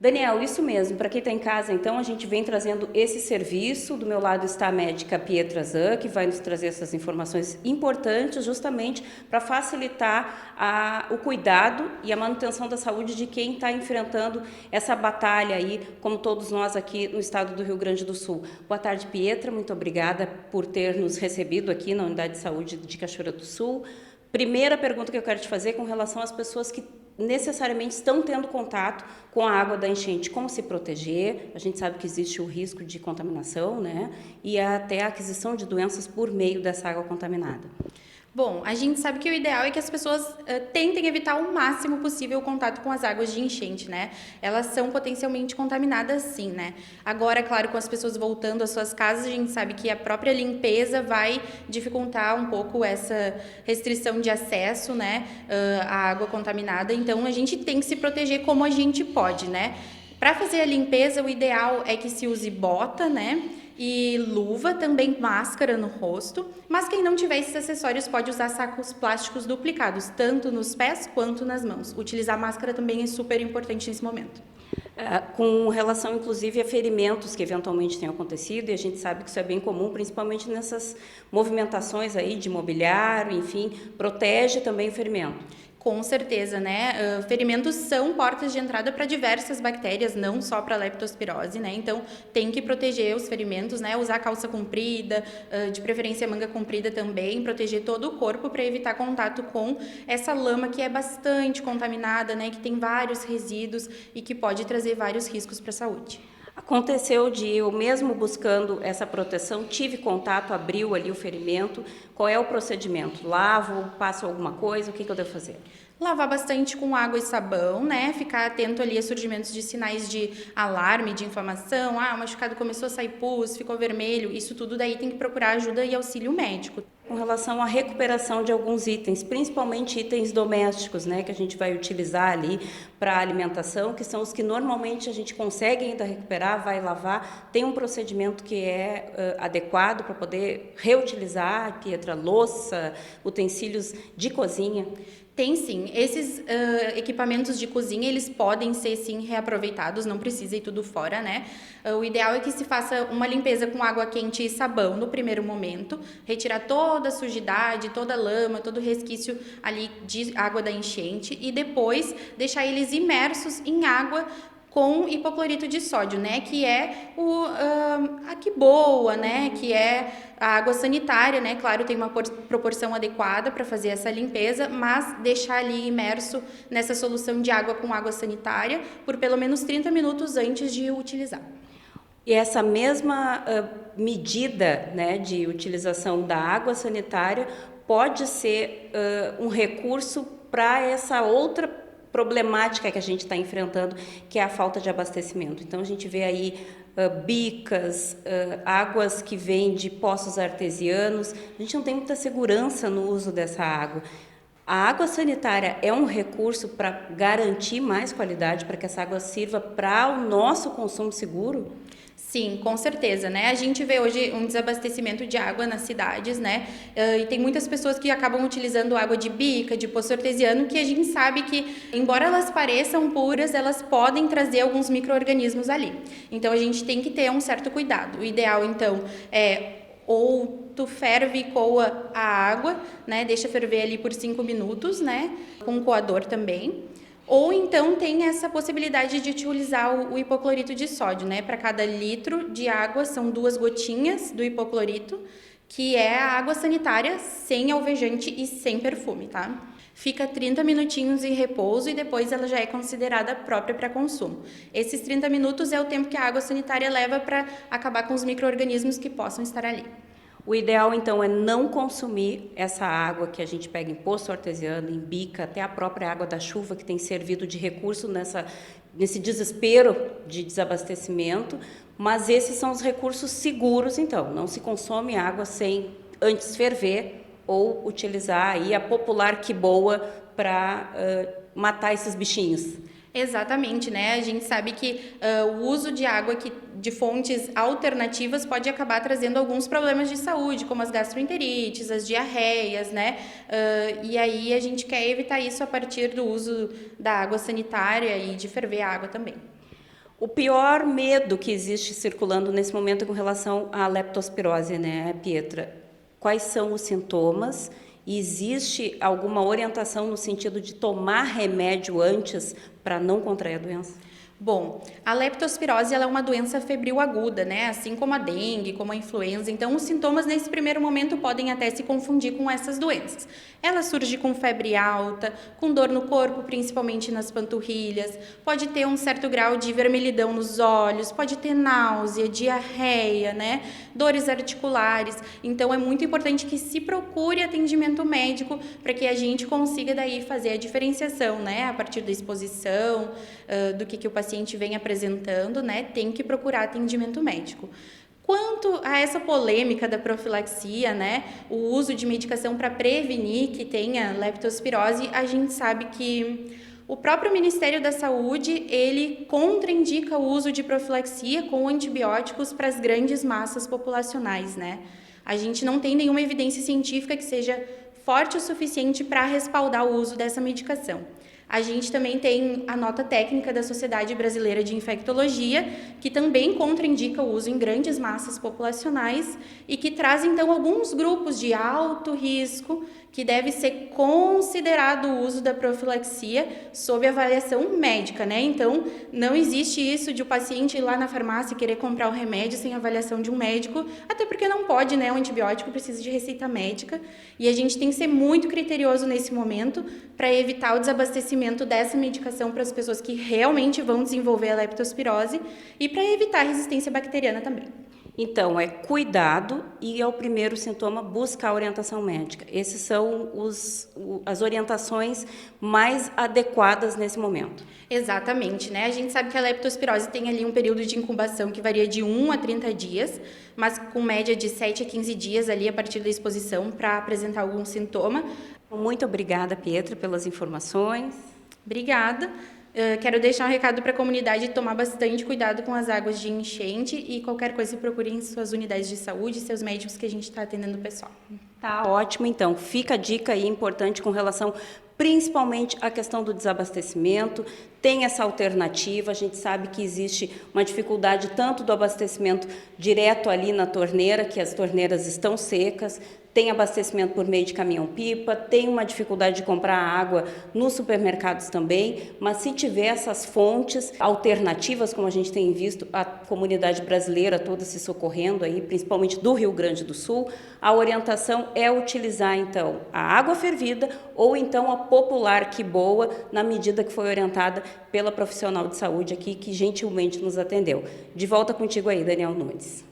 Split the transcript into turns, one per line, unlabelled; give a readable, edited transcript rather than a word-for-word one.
Daniel, isso mesmo. Para quem está em casa, então, a gente vem trazendo esse serviço. Do meu lado está a médica Pietra Zan, que vai nos trazer essas informações importantes justamente para facilitar o cuidado e a manutenção da saúde de quem está enfrentando essa batalha aí, como todos nós aqui no estado do Rio Grande do Sul. Boa tarde, Pietra. Muito obrigada por ter nos recebido aqui na Unidade de Saúde de Cachoeira do Sul. Primeira pergunta que eu quero te fazer é com relação às pessoas que necessariamente estão tendo contato com a água da enchente, como se proteger. A gente sabe que existe o risco de contaminação, né? E até a aquisição de doenças por meio dessa água contaminada.
Bom, a gente sabe que o ideal é que as pessoas tentem evitar o máximo possível o contato com as águas de enchente, né? Elas são potencialmente contaminadas, sim, né? Agora, claro, com as pessoas voltando às suas casas, a gente sabe que a própria limpeza vai dificultar um pouco essa restrição de acesso, né, à água contaminada. Então, a gente tem que se proteger como a gente pode, né? Para fazer a limpeza, o ideal é que se use bota, né? E luva, também máscara no rosto, mas quem não tiver esses acessórios pode usar sacos plásticos duplicados, tanto nos pés quanto nas mãos. Utilizar máscara também é super importante nesse momento.
Com relação, inclusive, a ferimentos que eventualmente tenham acontecido, e a gente sabe que isso é bem comum, principalmente nessas movimentações aí de mobiliário, enfim, protege também o ferimento.
Com certeza, né? Ferimentos são portas de entrada para diversas bactérias, não só para a leptospirose, né? Então, tem que proteger os ferimentos, né? Usar calça comprida, de preferência manga comprida também, proteger todo o corpo para evitar contato com essa lama que é bastante contaminada, né? Que tem vários resíduos e que pode trazer vários riscos para a saúde.
Aconteceu de eu mesmo buscando essa proteção, tive contato, abriu ali o ferimento. Qual é o procedimento? Lavo, passo alguma coisa? O que eu devo fazer?
Lavar bastante com água e sabão, né? Ficar atento ali a surgimentos de sinais de alarme, de inflamação. Ah, o machucado começou a sair pus, ficou vermelho. Isso tudo daí tem que procurar ajuda e auxílio médico.
Com relação à recuperação de alguns itens, principalmente itens domésticos, né, que a gente vai utilizar ali para alimentação, que são os que normalmente a gente consegue ainda recuperar, vai lavar, tem um procedimento que é adequado para poder reutilizar, Pietra, louça, utensílios de cozinha.
Tem sim. Esses equipamentos de cozinha, eles podem ser sim reaproveitados, não precisa ir tudo fora, né? O ideal é que se faça uma limpeza com água quente e sabão no primeiro momento, retirar toda a sujidade, toda a lama, todo o resquício ali de água da enchente e depois deixar eles imersos em água com hipoclorito de sódio, né, que é a que boa, né, que é a água sanitária, né, claro, tem uma proporção adequada para fazer essa limpeza, mas deixar ali imerso nessa solução de água com água sanitária por pelo menos 30 minutos antes de utilizar.
E essa mesma medida, né, de utilização da água sanitária pode ser um recurso para essa outra problemática que a gente está enfrentando, que é a falta de abastecimento. Então, a gente vê aí bicas, águas que vêm de poços artesianos. A gente não tem muita segurança no uso dessa água. A água sanitária é um recurso para garantir mais qualidade, para que essa água sirva para o nosso consumo seguro?
Sim, com certeza, né? A gente vê hoje um desabastecimento de água nas cidades, né? E tem muitas pessoas que acabam utilizando água de bica, de poço artesiano, que a gente sabe que, embora elas pareçam puras, elas podem trazer alguns micro-organismos ali. Então, a gente tem que ter um certo cuidado. O ideal, então, é ou tu ferve e coa a água, né? Deixa ferver ali por 5 minutos, né? Com coador também. Ou então tem essa possibilidade de utilizar o hipoclorito de sódio, né? Para cada litro de água são 2 gotinhas do hipoclorito, que é a água sanitária sem alvejante e sem perfume, tá? Fica 30 minutinhos em repouso e depois ela já é considerada própria para consumo. Esses 30 minutos é o tempo que a água sanitária leva para acabar com os micro-organismos que possam estar ali.
O ideal, então, é não consumir essa água que a gente pega em poço artesiano, em bica, até a própria água da chuva, que tem servido de recurso nesse desespero de desabastecimento, mas esses são os recursos seguros, então. Não se consome água sem antes ferver ou utilizar aí a popular que boa para matar esses bichinhos.
Exatamente, né? A gente sabe que o uso de água de fontes alternativas pode acabar trazendo alguns problemas de saúde, como as gastroenterites, as diarreias, né? E aí a gente quer evitar isso a partir do uso da água sanitária e de ferver a água também.
O pior medo que existe circulando nesse momento é com relação à leptospirose, né, Pietra? Quais são os sintomas? E existe alguma orientação no sentido de tomar remédio antes para não contrair a doença?
Bom, a leptospirose ela é uma doença febril aguda, né? Assim como a dengue, como a influenza. Então, os sintomas nesse primeiro momento podem até se confundir com essas doenças. Ela surge com febre alta, com dor no corpo, principalmente nas panturrilhas, pode ter um certo grau de vermelhidão nos olhos, pode ter náusea, diarreia, né? Dores articulares. Então, é muito importante que se procure atendimento médico para que a gente consiga daí fazer a diferenciação, né? A partir da exposição, do que o paciente vem apresentando, né, tem que procurar atendimento médico. Quanto a essa polêmica da profilaxia, né, o uso de medicação para prevenir que tenha leptospirose, a gente sabe que o próprio Ministério da Saúde, ele contraindica o uso de profilaxia com antibióticos para as grandes massas populacionais, né? A gente não tem nenhuma evidência científica que seja forte o suficiente para respaldar o uso dessa medicação. A gente também tem a nota técnica da Sociedade Brasileira de Infectologia, que também contraindica o uso em grandes massas populacionais e que traz, então, alguns grupos de alto risco que deve ser considerado o uso da profilaxia sob avaliação médica, né? Então, não existe isso de o paciente ir lá na farmácia e querer comprar o remédio sem avaliação de um médico, até porque não pode, né? O antibiótico precisa de receita médica e a gente tem que ser muito criterioso nesse momento para evitar o desabastecimento dessa medicação para as pessoas que realmente vão desenvolver a leptospirose e para evitar a resistência bacteriana também.
Então, é cuidado e é o primeiro sintoma buscar orientação médica. Essas são as orientações mais adequadas nesse momento.
Exatamente, né? A gente sabe que a leptospirose tem ali um período de incubação que varia de 1 a 30 dias, mas com média de 7 a 15 dias ali a partir da exposição para apresentar algum sintoma.
Muito obrigada, Pietra, pelas informações.
Obrigada. Quero deixar um recado para a comunidade de tomar bastante cuidado com as águas de enchente e qualquer coisa procurem suas unidades de saúde e seus médicos que a gente está atendendo o pessoal.
Tá ótimo, então. Fica a dica aí importante com relação principalmente à questão do desabastecimento. Tem essa alternativa, a gente sabe que existe uma dificuldade tanto do abastecimento direto ali na torneira, que as torneiras estão secas, tem abastecimento por meio de caminhão-pipa, tem uma dificuldade de comprar água nos supermercados também, mas se tiver essas fontes alternativas, como a gente tem visto, a comunidade brasileira toda se socorrendo aí, principalmente do Rio Grande do Sul, a orientação é utilizar, então, a água fervida ou então a popular que boa, na medida que foi orientada pela profissional de saúde aqui, que gentilmente nos atendeu. De volta contigo aí, Daniel Nunes.